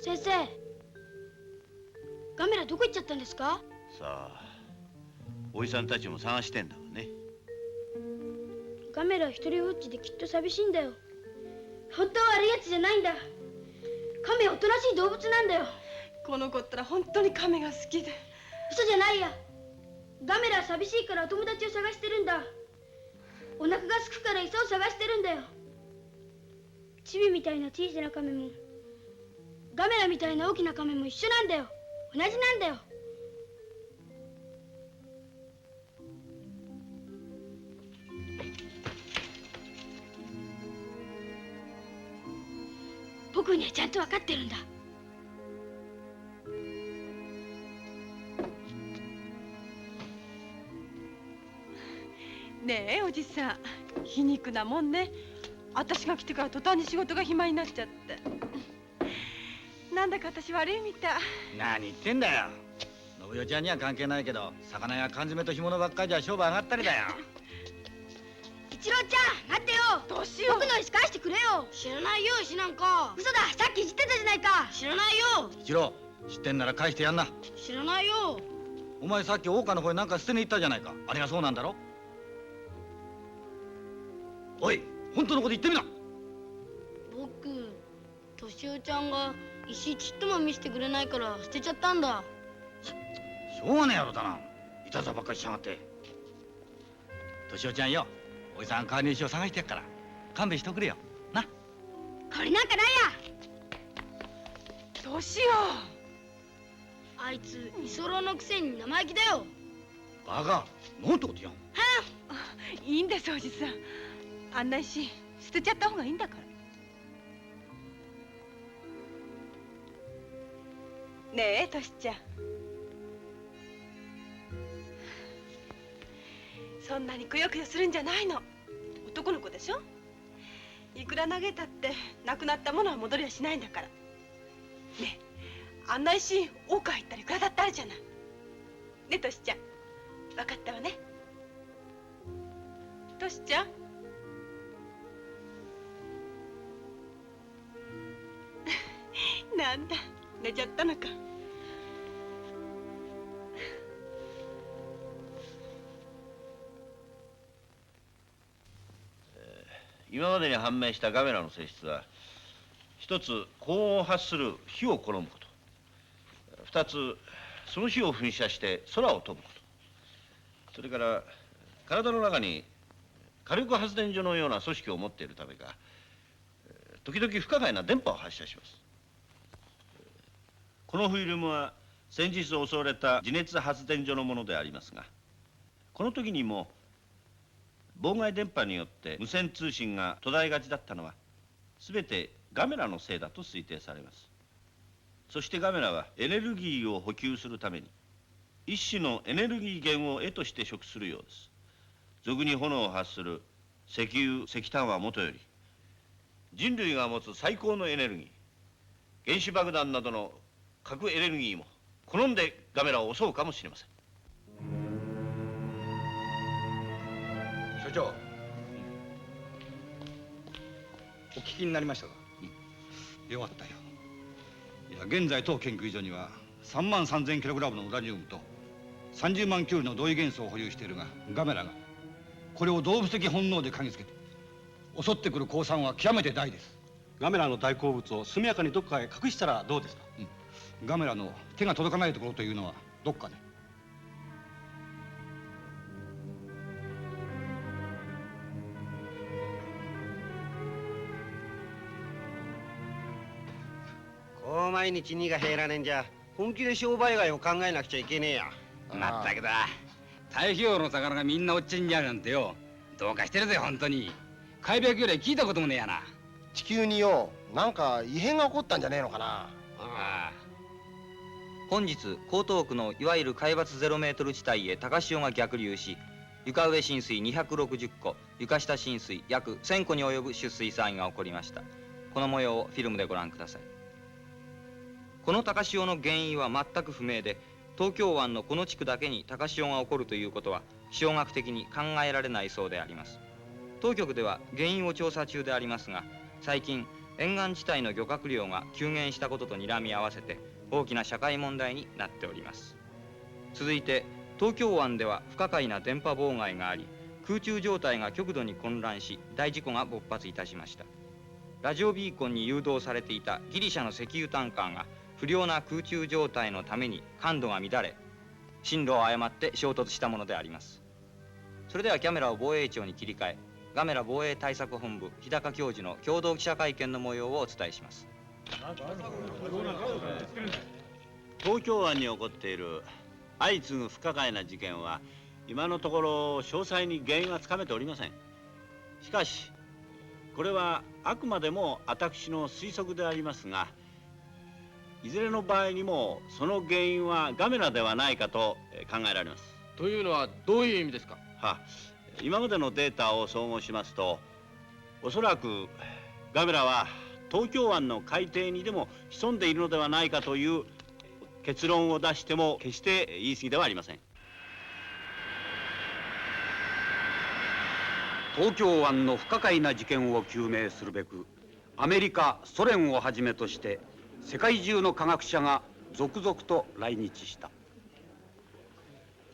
先生、ガメラどこ行っちゃったんですか？さあ、おじさんたちも探してんだわね。ガメラ一人ぼっちできっと寂しいんだよ。本当は悪いやつじゃないんだ。カメはおとなしい動物なんだよ。この子ったら本当にカメが好きで。嘘じゃないや。ガメラは寂しいからお友達を探してるんだ。お腹がすくから餌を探してるんだよ。チビみたいな小さなカメもガメラみたいな大きなカメも一緒なんだよ。同じなんだよ。僕にはちゃんと分かってるんだ。ねえおじさん、皮肉なもんね。私が来てから途端に仕事が暇になっちゃって。なんだか私悪いみたい。何言ってんだよ。信代ちゃんには関係ないけど、魚や缶詰と干物ばっかりじゃ商売上がったりだよ。一郎ちゃん待ってよ。どうしよう。僕の石返してくれよ。知らないよ石なんか。嘘だ、さっきいじってたじゃないか。知らないよ。一郎、知ってんなら返してやんな。知らないよ。お前さっき大川の方へなんか捨てに行ったじゃないか。あれがそうなんだろ。おい、本当のこと言ってみな。僕、敏夫ちゃんが石ちっとも見せてくれないから捨てちゃったんだ。しょうがねえ野郎だな。いたずらばっかりしやがって。敏夫ちゃんよ、おじさん代わりの石を探してやっから勘弁しておくれよな。これなんかないや。どうしよう。あいつ居候のくせに生意気だよ。バカ、なんてことやん。いいんですおじさん。あんな石捨てちゃった方がいいんだから。ねえトシちゃん、そんなにくよくよするんじゃないの。男の子でしょ。いくら投げたってなくなったものは戻りはしないんだから。ねえ、あんな石大川行ったらいくらだってあるじゃない。ねえトシちゃん、分かったわね。トシちゃん、なんだ寝ちゃったのか。今までに判明したガメラの性質は、一つ高温を発する火を好むこと、二つその火を噴射して空を飛ぶこと、それから体の中に火力発電所のような組織を持っているためか、時々不可解な電波を発射します。このフィルムは先日襲われた地熱発電所のものでありますが、この時にも妨害電波によって無線通信が途絶えがちだったのは全てガメラのせいだと推定されます。そしてガメラはエネルギーを補給するために一種のエネルギー源を絵として食するようです。俗に炎を発する石油石炭はもとより、人類が持つ最高のエネルギー、原子爆弾などの核エネルギーも好んでガメラを襲うかもしれません。所長、お聞きになりましたか？よかったよ。いや、現在当研究所には3万3000キログラムのウラニウムと30万キュールの同位元素を保有しているが、ガメラがこれを動物的本能で嗅ぎつけて襲ってくる降参は極めて大です。ガメラの大好物を速やかにどこかへ隠したらどうですか？ガメラの手が届かないところというのはどっかで。こう毎日荷が減らねんじゃ本気で商売街を考えなくちゃいけねえや。まったくだ。太平洋の魚がみんなおっちゃんにあるなんてよ、どうかしてるぜ本当に。開闢ぐらい聞いたこともねえやな。地球によ、なんか異変が起こったんじゃねえのかな。ああ。本日江東区のいわゆる海抜0メートル地帯へ高潮が逆流し、床上浸水260戸、床下浸水約1000戸に及ぶ出水騒ぎが起こりました。この模様をフィルムでご覧ください。この高潮の原因は全く不明で、東京湾のこの地区だけに高潮が起こるということは気象学的に考えられないそうであります。当局では原因を調査中でありますが、最近沿岸地帯の漁獲量が急減したことと睨み合わせて大きな社会問題になっております。続いて東京湾では不可解な電波妨害があり、空中状態が極度に混乱し大事故が勃発いたしました。ラジオビーコンに誘導されていたギリシャの石油タンカーが不良な空中状態のために感度が乱れ、進路を誤って衝突したものであります。それではキャメラを防衛庁に切り替え、ガメラ防衛対策本部日高教授の共同記者会見の模様をお伝えします。東京湾に起こっている相次ぐ不可解な事件は今のところ詳細に原因はつかめておりません。しかしこれはあくまでも私の推測でありますが、いずれの場合にもその原因はガメラではないかと考えられます。というのはどういう意味ですか？今までのデータを総合しますと、おそらくガメラは東京湾の海底にでも潜んでいるのではないかという結論を出しても決して言い過ぎではありません。東京湾の不可解な事件を究明するべく、アメリカ、ソ連をはじめとして世界中の科学者が続々と来日した。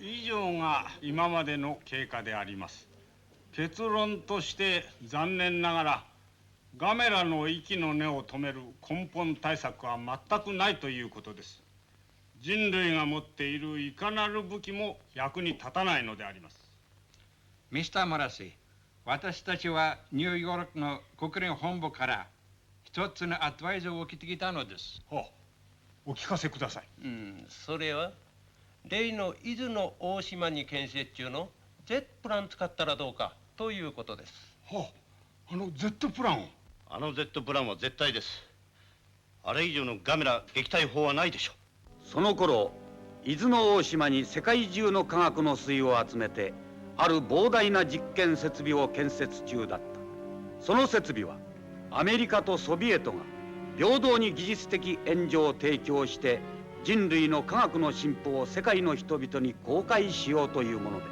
以上が今までの経過であります。結論として残念ながらガメラの息の根を止める根本対策は全くないということです。人類が持っているいかなる武器も役に立たないのであります。ミスター・モラシ、私たちはニューヨークの国連本部から一つのアドバイザーを受けてきたのです。お聞かせください。それは例の伊豆の大島に建設中の Z プラン使ったらどうかということです。あの Z プランを。あの Z プランは絶対です。あれ以上のガメラ撃退法はないでしょう。その頃、伊豆の大島に世界中の科学の粋を集めて、ある膨大な実験設備を建設中だった。その設備はアメリカとソビエトが平等に技術的援助を提供して人類の科学の進歩を世界の人々に公開しようというもので、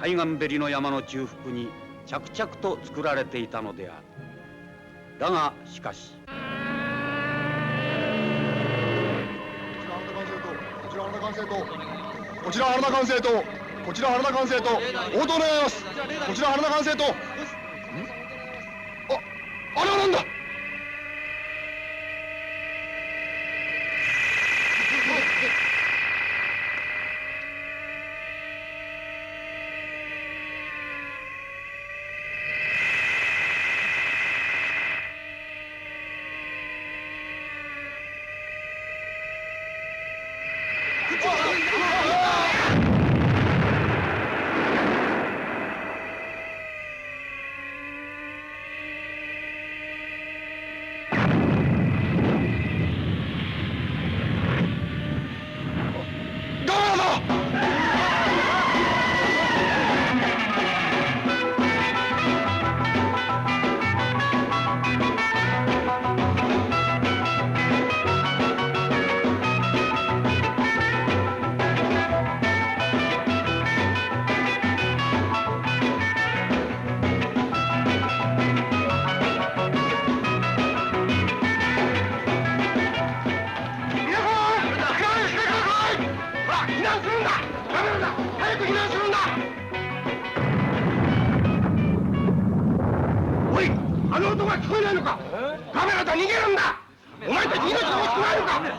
海岸べりの山の中腹に着々と作られていたのである。だがしかし、こちら原田管制とこちら原田管制と応答願います。こちら原田管制とあれはなんだ。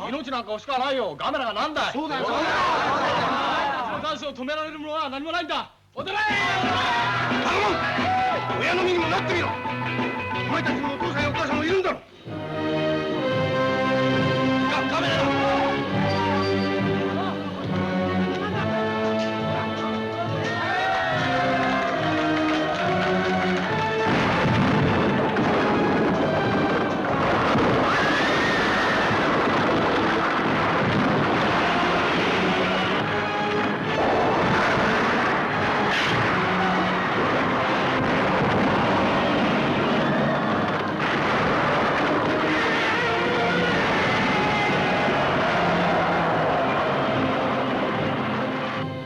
命なんか惜しくはないよ。ガメラがなんだい。そうだよ、そうだよ。そのダンスを止められるものは何もないんだ。おてめえ頼む、親の身にもなってみろ。お前たちのお父さんやお母さんもいるんだろ。ガメラだ。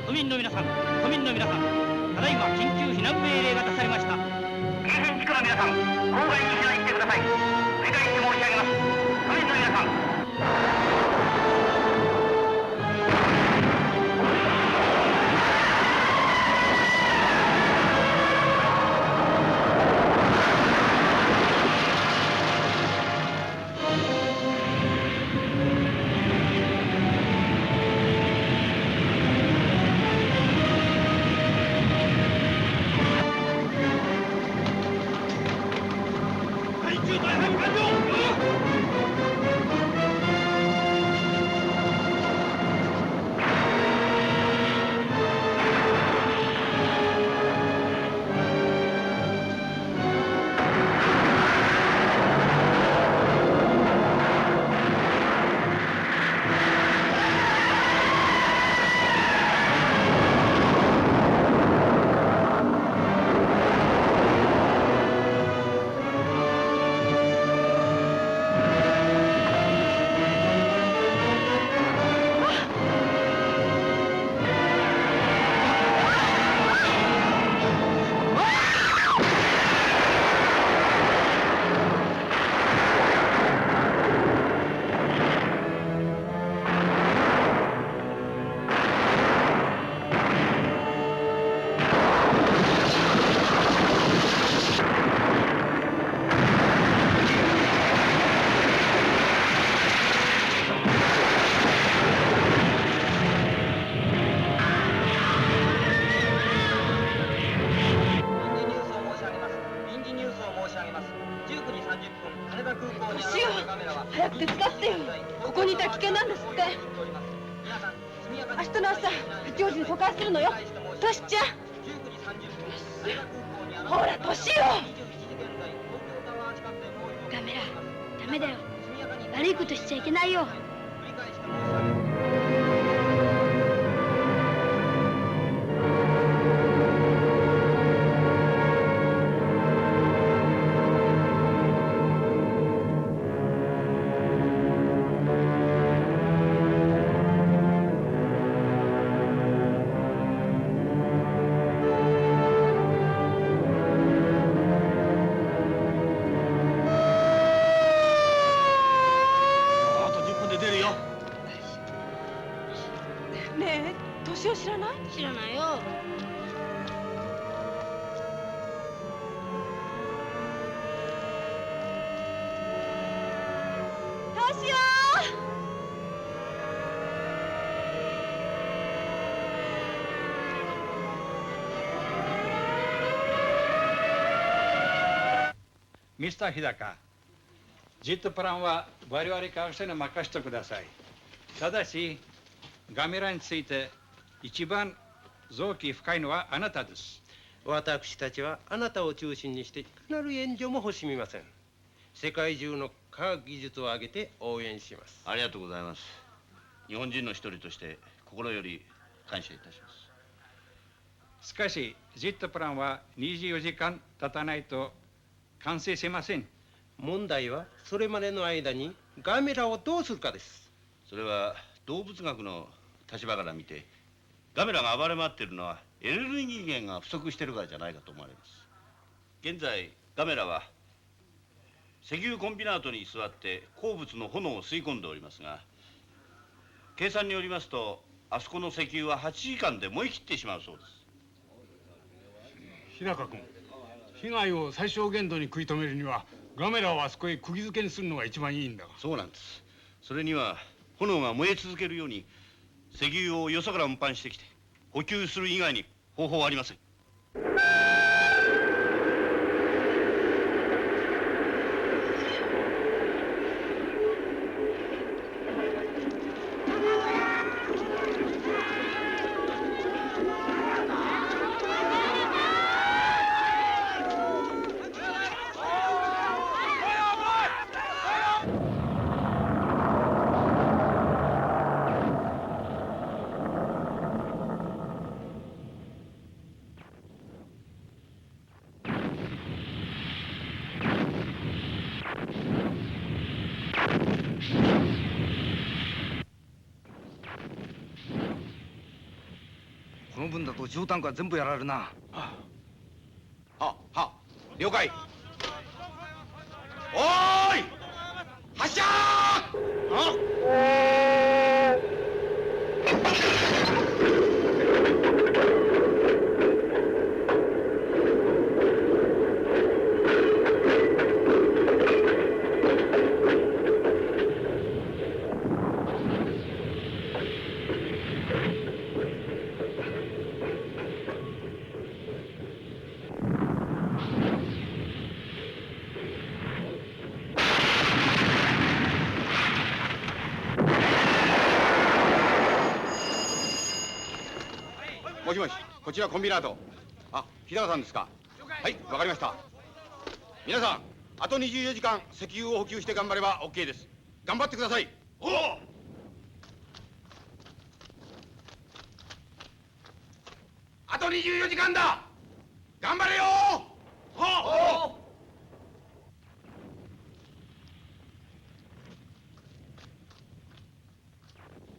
都民の皆さん、ただいま緊急避難命令が出されました。京浜地区の皆さん、郊外に避難してください。繰り返して申し上げます。都民の皆さん。早く手伝ってよ。ここにいたら危険なんですって。明日の朝八王子に疎開するのよ。トシちゃん、ほらトシよ。ガメラ、ダメだよ。悪いことしちゃいけないよ。ねえ、トシを知らない？知らないよ。ミスター日高、ジットプランは我々科学者に任せてください。ただし、ガメラについて一番臓器深いのはあなたです。私たちはあなたを中心にしていかなる援助も惜しみません。世界中の科学技術を挙げて応援します。ありがとうございます。日本人の一人として心より感謝いたします。しかし、ジェットプランは24時間経たないと完成しません。問題はそれまでの間にガメラをどうするかです。それは動物学の立場から見て、ガメラが暴れ回っているのはエネルギー源が不足しているからじゃないかと思われます。現在ガメラは石油コンビナートに居座って鉱物の炎を吸い込んでおりますが、計算によりますとあそこの石油は8時間で燃え切ってしまうそうです。日高君、被害を最小限度に食い止めるにはガメラをあそこへ釘付けにするのが一番いいんだが。そうなんです。それには炎が燃え続けるように石油をよそから運搬してきて補給する以外に方法はありません。この分だとジョータンクは全部やられるな。了解。おーい、発射もしもし、こちらコンビナート。あ、日高さんですか。はい、わかりました。皆さん、あと24時間石油を補給して頑張れば OK です。頑張ってください。おお、あと24時間だ。頑張れよ。おお、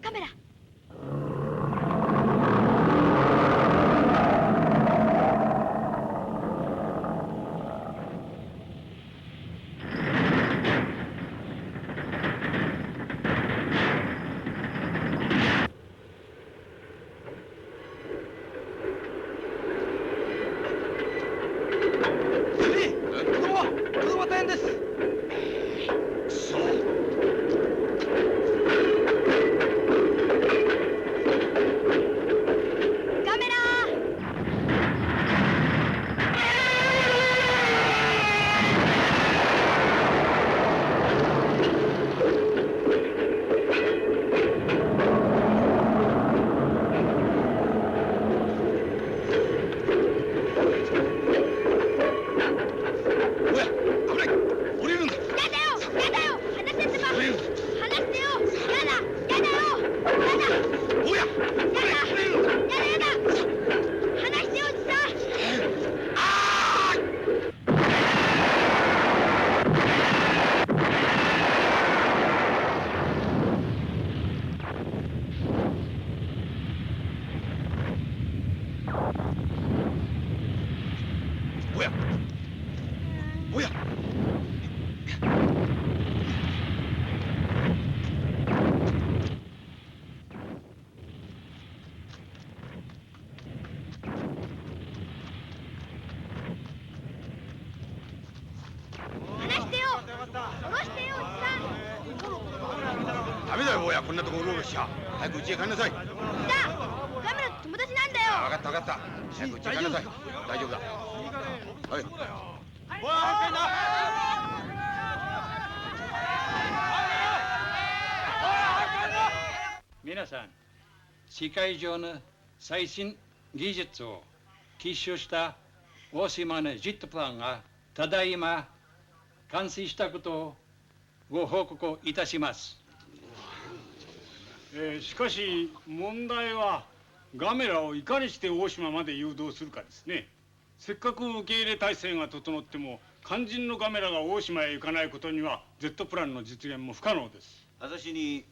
カメラ。ダメだよ、坊や、こんなとこうろうろしちゃ。早く家へ帰んなさい。じゃあガメラと友達なんだよ。分かった分かった。早く家へ帰んなさい。大丈夫だ。はい。おい、早く帰んな。皆さん、世界上の最新技術を結集した大島のジェットプランがただいま完成したことをご報告いたします。しかし問題はガメラをいかにして大島まで誘導するかですね。せっかく受け入れ体制が整っても肝心のガメラが大島へ行かないことには Z プランの実現も不可能です。私に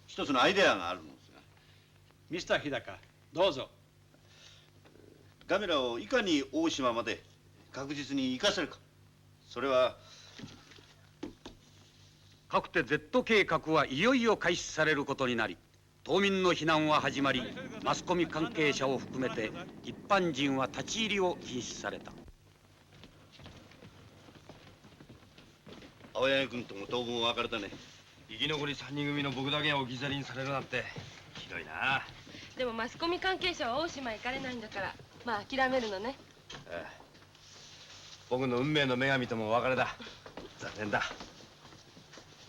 一つのアイデアがあるのですが。ミスター日高、どうぞ。ガメラをいかに大島まで確実に行かせるか。それはかくて Z 計画はいよいよ開始されることになり、島民の避難は始まり、マスコミ関係者を含めて一般人は立ち入りを禁止された。青柳君とも当分別れたね。生き残り3人組の僕だけが置き去りにされるなんてひどいな。でもマスコミ関係者は大島へ行かれないんだから、まあ諦めるのね。ええ、僕の運命の女神ともお別れだ。残念だ。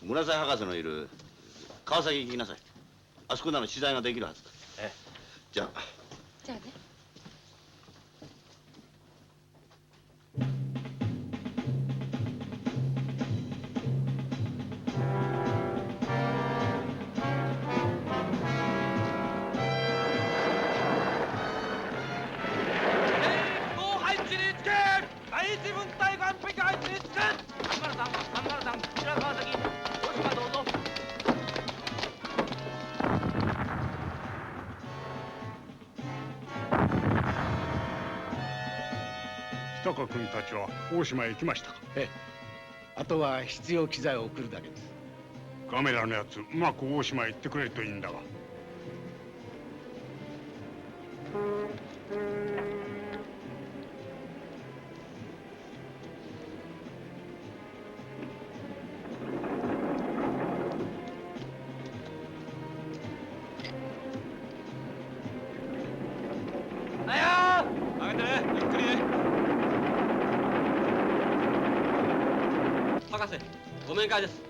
村瀬博士のいる川崎へ行きなさい。あそこなら取材ができるはずだ。ええ、じゃあ。じゃあね。日高君たちは大島へ行きましたか。ええ、あとは必要機材を送るだけです。ガメラのやつうまく大島へ行ってくれるといいんだが。博士、ご面会です。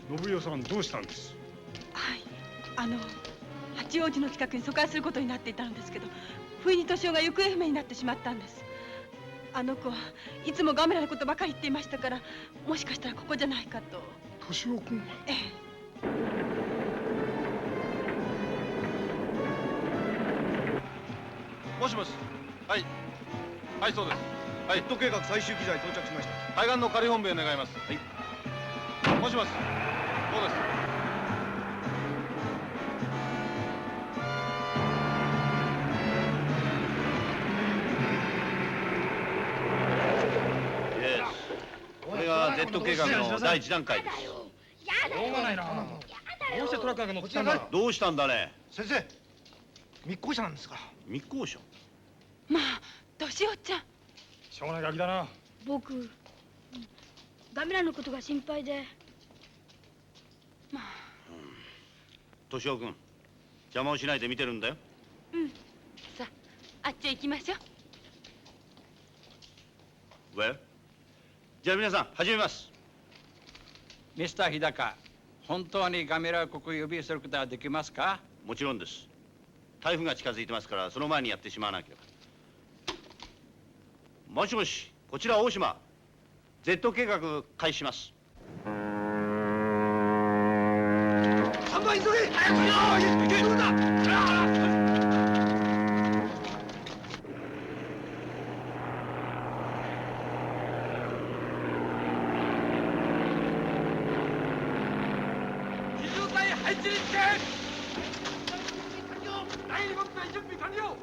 信代さん、どうしたんです？八王子の近くに疎開することになっていたんですけど、不意に敏夫が行方不明になってしまったんです。あの子はいつもガメラのことばかり言っていましたから、もしかしたらここじゃないかと。敏夫君が？ええ。もしもし。はい。はい、そうです。はい。Z計画最終機材到着しました。海岸の仮本部へ願います。はい。もしもし。そうです。これが Z 計画の第一段階です。しょうがないな。どうしてトラックが乗ってきたんだ。どうしたんだね。先生、密航者なんですか。密航者？まあ、敏夫ちゃん。しょうがないガキだな。僕、ガメラのことが心配で。まあ。敏夫君、邪魔をしないで見てるんだよ。うん。さあ、あっちへ行きましょう。Well? じゃあ皆さん始めます。ミスター日高、本当にガメラをここ呼び寄せることはできますか？もちろんです。台風が近づいてますから、その前にやってしまわなければ。もしもし、こちら大島。Z 計画開始します。看板急げ。早く行け。どうだ。配置につけ。第2部隊準備完了。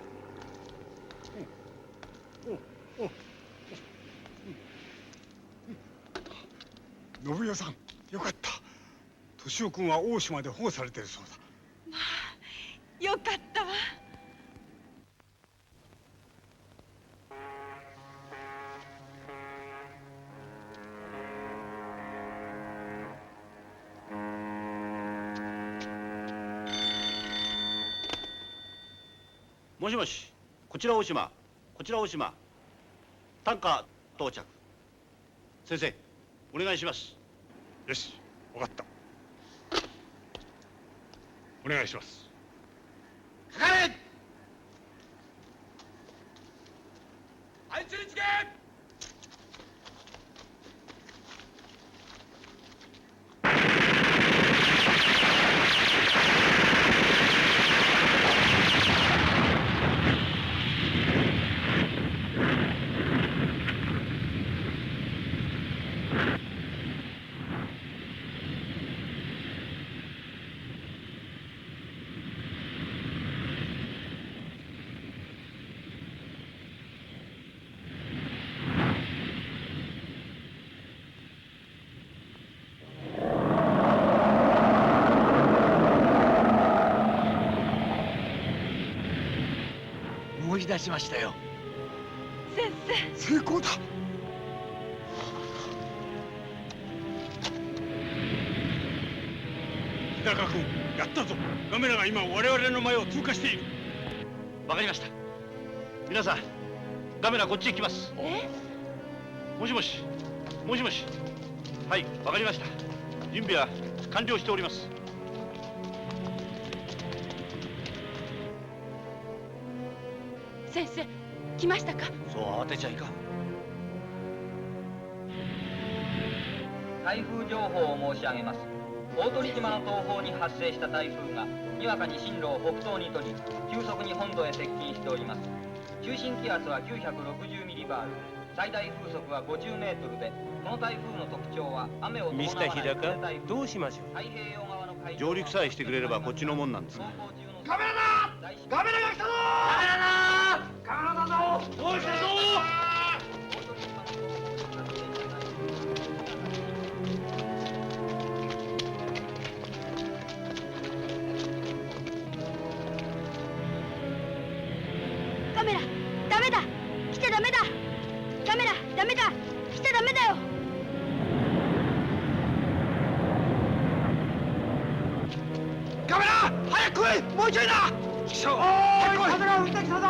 信代さん、よかった。敏夫君は大島で保護されてるそうだ。まあ、よかったわ。もしもし、こちら大島。こちら大島。タンカー到着。先生、お願いします。よし、分かった。お願いします。かかれ。あいつにつけ。思い出しましたよ。先生。成功だ。日高君、やったぞ。ガメラが今我々の前を通過している。わかりました。皆さん、ガメラこっちへ来ます。もしもし、もしもし。はい、わかりました。準備は完了しております。先生、来ましたか？そう慌てちゃいかん。台風情報を申し上げます。大鳥島の東方に発生した台風がにわかに進路を北東に取り、急速に本土へ接近しております。中心気圧は960ミリバール、最大風速は50メートルで、この台風の特徴は雨を伴わないミスター日高、どうしましょう。太平洋側の海上上陸さえしてくれればこっちのもんなんですが。カメラだ。カメラが来たぞ。カメラだ。カメラだぞ。どうしたぞ。カメラダメだ。来ちゃダメだ。カメラダメだ。来ちゃダメだよ。カメラ早く来い。もうちょいだ。おーい、風が吹いてきたぞ。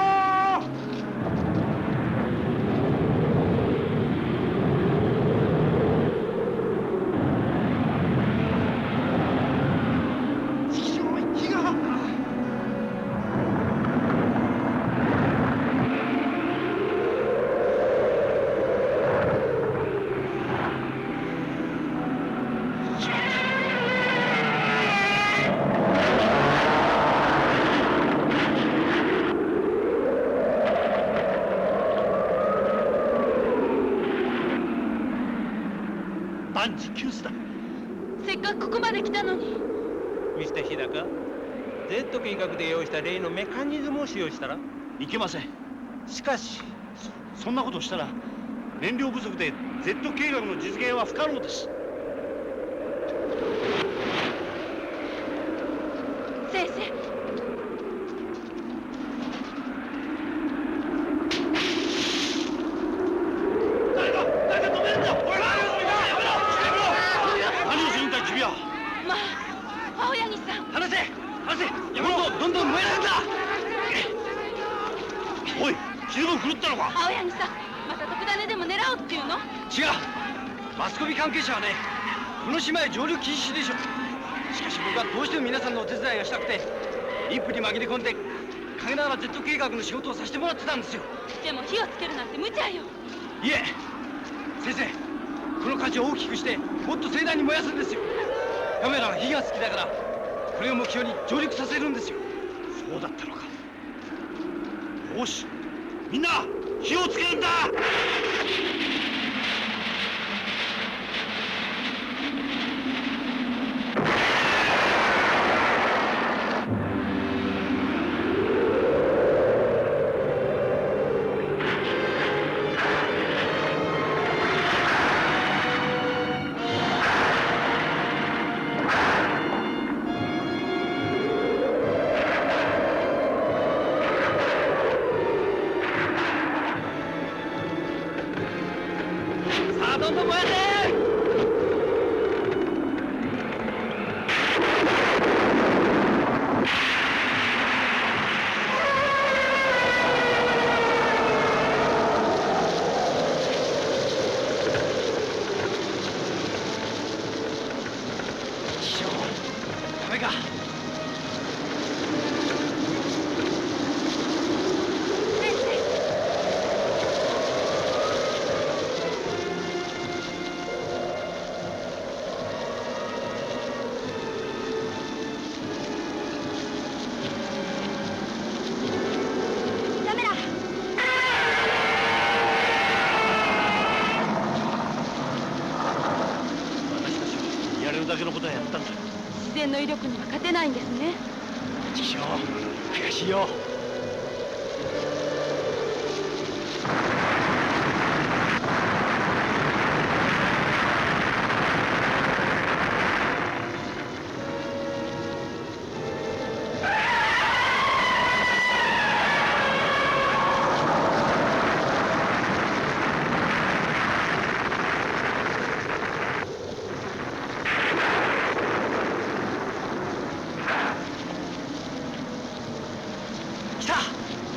万事休すだ。せっかくここまで来たのに。ミスター日高、Z 計画で用意した例のメカニズムを使用したらいけません。しかしそんなことしたら燃料不足で Z 計画の実現は不可能です。先生、誰か止めるんだ。何をするんだ君は。まあ、青柳さん。離せ離せ。やめろ。どんどん燃えるんだ。おい、十分狂ったのか。青柳さん、また特ダネでも狙おうっていうの？違う。マスコミ関係者はね、この島へ上陸禁止でしょ。しかし僕はどうしても皆さんのお手伝いがしたくて、リップに紛れ込んで陰ながら Z 計画の仕事をさせてもらってたんですよ。でも火をつけるなんて無茶よ。いえ、先生、この火事を大きくしてもっと盛大に燃やすんですよ。カメラは火が好きだから、これを目標に上陸させるんですよ。そうだったのか。よし、みんな火をつけるんだ。どんどん燃やせ。師匠、ダメか。だけのことはやったんだ。自然の威力には勝てないんですね。チキショー、悔しいよ。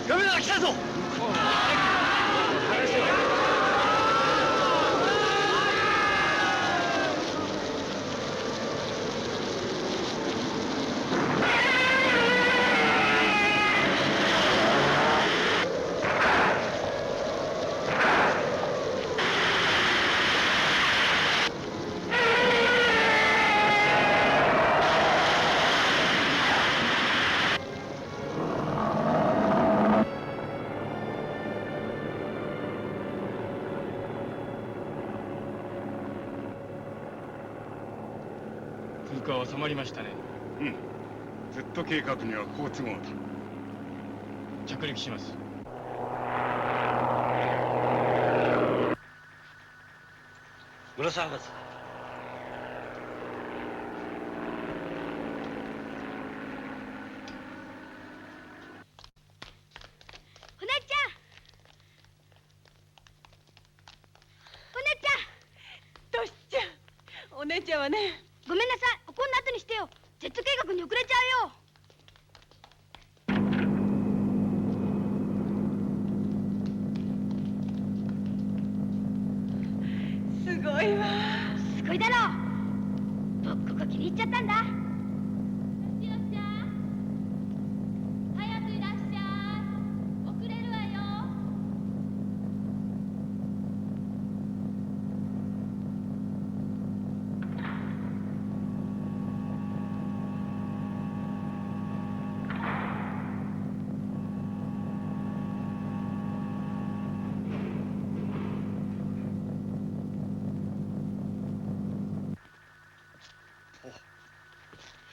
ガメラが来たぞ。風化は収まりましたね。うん。Z 計画には好都合だ。着陸します。村沢博士。お姉ちゃん、お姉ちゃん。トシちゃん、お姉ちゃんはね。ごめんなさい、怒んな後にしてよ。ジェット計画に遅れちゃうよ。すごいわ。すごいだろう。僕ここ気に入っちゃったんだ。早くいらっしゃい。遅れるわよ。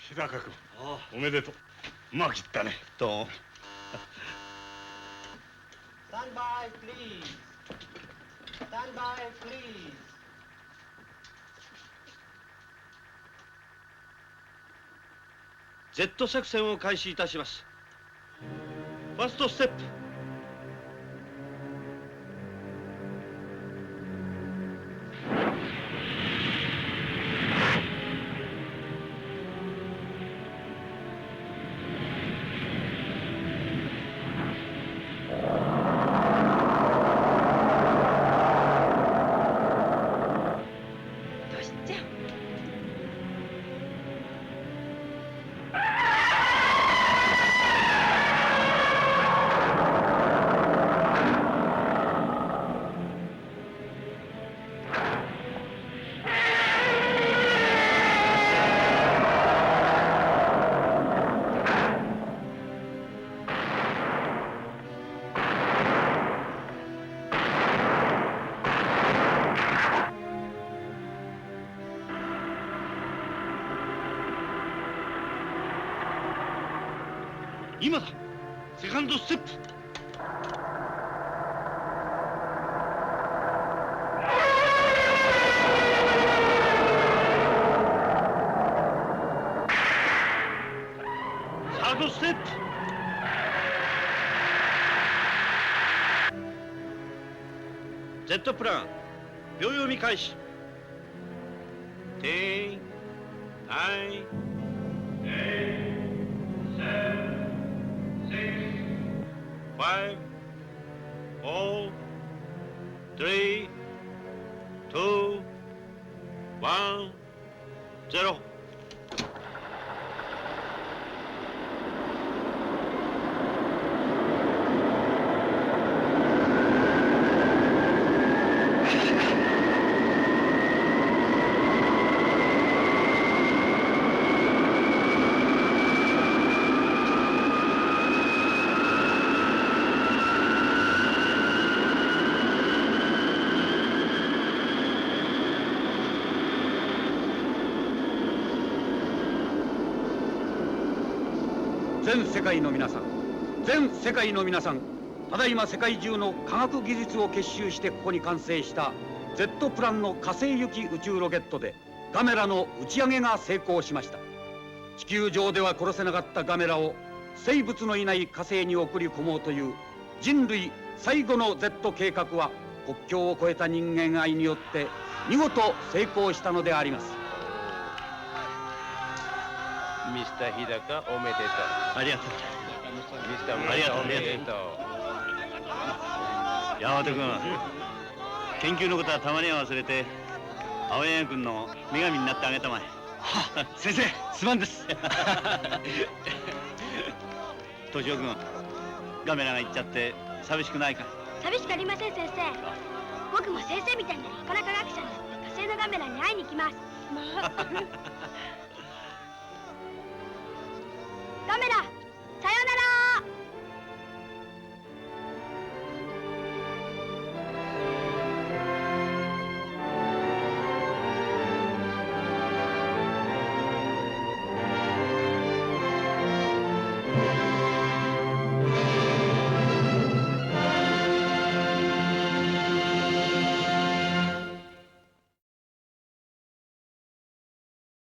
日高君、おめでとう。うまくいったね。どうStand by, please. Stand by, please. ジェット作戦を開始いたします。ファーストステップ。トシちゃん。今だ。セカンドステップ。サードステップ。ジェットプラン秒読み開始。10 9 5 4 3 2 1 0。全世界の皆さん、全世界の皆さん、ただいま世界中の科学技術を結集してここに完成した Z プランの火星行き宇宙ロケットでガメラの打ち上げが成功しました。地球上では殺せなかったガメラを生物のいない火星に送り込もうという人類最後の Z 計画は国境を越えた人間愛によって見事成功したのであります。ミスター日高おめでとう。ありがとう。ミスター村田おめでとう。大和君、研究のことはたまには忘れて青柳君の女神になってあげたまえ。はあ、先生すまんです。敏夫君、ガメラが行っちゃって寂しくないか？寂しくありません、先生。僕も先生みたいな他の科学者になって火星のガメラに会いに行きます。ガメラ、